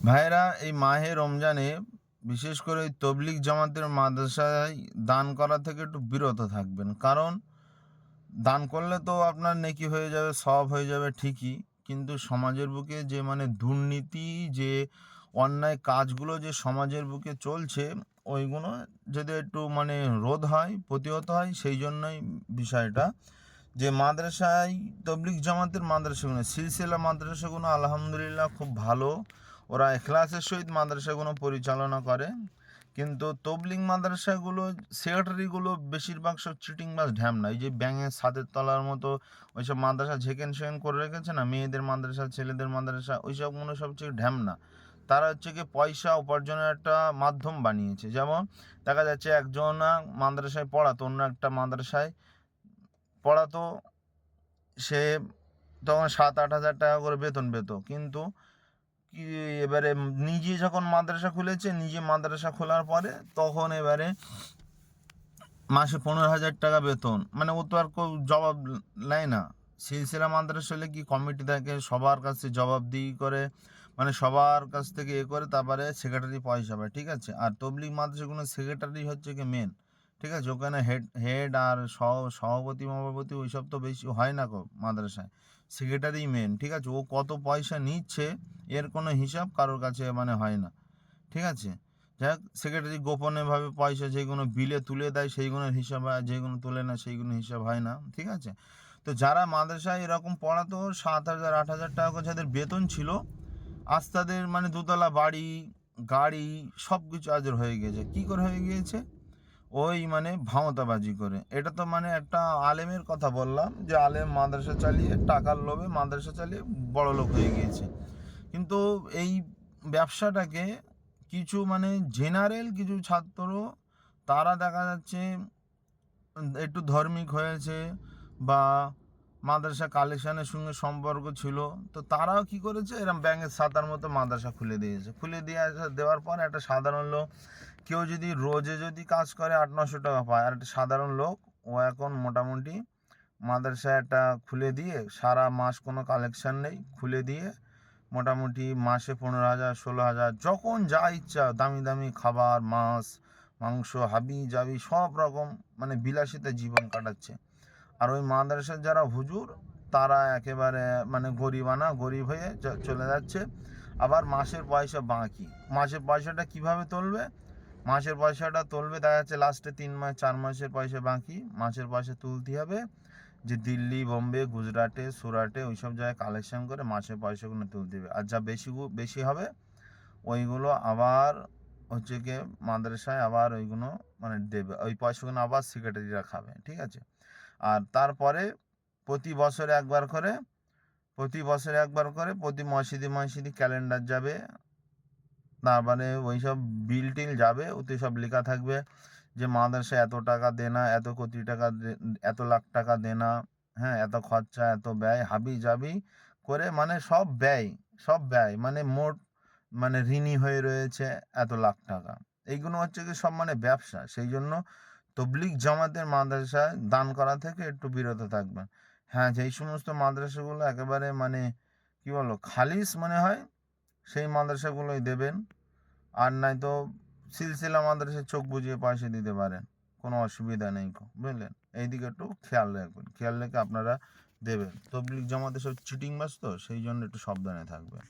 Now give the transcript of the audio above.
ভাইয়েরা, এই মাহে রমজানে বিশেষ করে ওই তবলিগ জামাতের মাদ্রাসায় দান করা থেকে একটু বিরত থাকবেন। কারণ দান করলে তো আপনার নেকি হয়ে যাবে, সওয়াব হয়ে যাবে ঠিকই, কিন্তু সমাজের বুকে যে দুর্নীতি, যে অন্যায় কাজগুলো যে সমাজের বুকে চলছে, ওইগুলো যদি একটু রোধ হয়, প্রতিহত হয়, সেই জন্যই বিষয়টা যে মাদ্রাসায় তবলিগ জামাতের মাদ্রাসাগুলো, সিলসিলা মাদ্রাসাগুলো আলহামদুলিল্লাহ খুব ভালো। ওরা এখলাসের সহিত মাদ্রাসাগুলো পরিচালনা করে। কিন্তু তবলিগ মাদ্রাসাগুলো সেক্রেটারিগুলো বেশিরভাগ সব চিটিংবাজ ঢ্যামনা। এই যে ব্যাঙের ছাদের তলার মতো ওইসব মাদ্রাসা ঝেকেন সেকেন করে রেখেছে না, মেয়েদের মাদ্রাসা, ছেলেদের মাদ্রাসা, ওইসবগুলো সবচেয়ে ঢ্যামনা। তারা হচ্ছে কি পয়সা উপার্জনের একটা মাধ্যম বানিয়েছে। যেমন দেখা যাচ্ছে একজন মাদ্রাসায় পড়াতো, অন্য একটা মাদ্রাসায় পড়াতো, সে তখন 7-8 হাজার টাকা করে বেতন পেত। কিন্তু কি এবারে নিজে যখন মাদ্রাসা খুলেছে, নিজে মাদ্রাসা খোলার পরে তখন এবারে মাসে 15,000 টাকা বেতন। ও তো আর জবাব নেয় না। সিলসিলা মাদ্রাসা হলে কি কমিটি থাকে, সবার কাছে জবাবদিহি করে, সবার কাছ থেকে করে, তারপরে সেক্রেটারি পয়সা পায়, ঠিক আছে। আর তবলিগ মাদ্রাসাগুলো সেক্রেটারি হচ্ছে কি মেন, ঠিক আছে। ওখানে হেড হেড আর সভাপতি মহাপতি ওইসব তো বেশি হয় না মাদ্রাসায়। সেক্রেটারি মেন, ঠিক আছে। ও কত পয়সা নিচ্ছে এর কোনো হিসাব কারোর কাছে হয় না, ঠিক আছে। যাই হোক, সেক্রেটারি গোপনেভাবে পয়সা যেগুলো বিলে তুলে দেয় সেইগুলোর হিসাব হয়, যেগুলো তোলে না সেইগুলো হিসাব হয় না, ঠিক আছে। তো যারা মাদ্রাসায় এরকম পড়াতো 7,000 8,000 টাকা করে যাদের বেতন ছিল, আজ তাদের দোতলা বাড়ি, গাড়ি, সব কিছু আজের হয়ে গিয়েছে। কি করে হয়ে গিয়েছে? ওই ভাওতাবাজি করে। এটা তো একটা আলেমের কথা বললাম, যে আলেম মাদ্রাসা চালিয়ে টাকার লোভে মাদ্রাসা চালিয়ে বড় লোক হয়ে গিয়েছে। কিন্তু এই ব্যবসাটাকে কিছু জেনারেল কিছু ছাত্র, তারা দেখা যাচ্ছে একটু ধার্মিক হয়েছে, বা মাদ্রাসা কালেকশনের সঙ্গে সম্পর্ক ছিল, তো তারাও কি করেছে, এরকম ব্যাঙের ছাতার মতো মাদ্রাসা খুলে দিয়েছে। খুলে দিয়ে দেওয়ার পর একটা সাধারণ লোক, কেউ যদি রোজে যদি কাজ করে 800-900 টাকা পায়, আর একটা সাধারণ লোক, ও এখন মোটামুটি মাদ্রাসা একটা খুলে দিয়ে, সারা মাস কোনো কালেকশন নেই, খুলে দিয়ে মোটামুটি মাসে 15,000 16,000, যখন যা ইচ্ছা দামি দামি খাবার, মাছ মাংস, হাবি জাবি সব রকম বিলাসিতা জীবন কাটাচ্ছে। আর ওই মাদ্রাসার যারা হুজুর, তারা একেবারে গরিবানা, গরিব হয়ে চলে যাচ্ছে। আবার মাসের পয়সা বাকি। মাসের পয়সাটা কিভাবে তুলবে? মাসের পয়সাটা তুলবে, দেখা যাচ্ছে লাস্টে 3 মাস 4 মাসের পয়সা বাকি, মাসের পয়সা তুলতে হবে, যে দিল্লি, বোম্বে, গুজরাটে, সুরাটে ওইসব জায়গায় কালেকশন করে মাসের পয়সাগুলো তুলতে হবে। আর যা বেশি বেশি হবে, ওইগুলো আবার হচ্ছে গিয়ে মাদ্রাসায় আবার ওইগুলো দেবে, ওই পয়সাগুলো আবার সেক্রেটারিরা খাবে, ঠিক আছে। আর তারপরে প্রতি বছরে একবার করে, প্রতি মসজিদে মসজিদে ক্যালেন্ডার যাবে, তার ওইসব বিল টিল যাবে, ওতে সব লেখা থাকবে যে মাদ্রাসায় এত টাকা দেনা, এত কোটি টাকা, এত লাখ টাকা দেনা, হ্যাঁ, এত খরচা, এত ব্যয়, হাবি জাবি করে, সব ব্যয়, সব ব্যয়, মোট ঋণী হয়ে রয়েছে এত লাখ টাকা। এইগুলো হচ্ছে কি সব ব্যবসা। সেই জন্য তবলিগ জামাতের মাদ্রাসায় দান করা থেকে একটু বিরত থাকবেন। হ্যাঁ, যেই সমস্ত মাদ্রাসাগুলো একেবারে কি বলো খালিস মনে হয়, সেই মাদ্রাসাগুলোই দেবেন। আর নাই তো সিলসিলা মাদ্রাসায় চোখ বুজিয়ে পয়সা দিতে পারেন, কোনো অসুবিধা নেই, বুঝলেন। এইদিকে একটু খেয়াল রাখবেন, খেয়াল রেখে আপনারা দেবেন। তবলিগ জামাতে সব চিটিংবাজ, তো সেই জন্য একটু সাবধানে থাকবেন।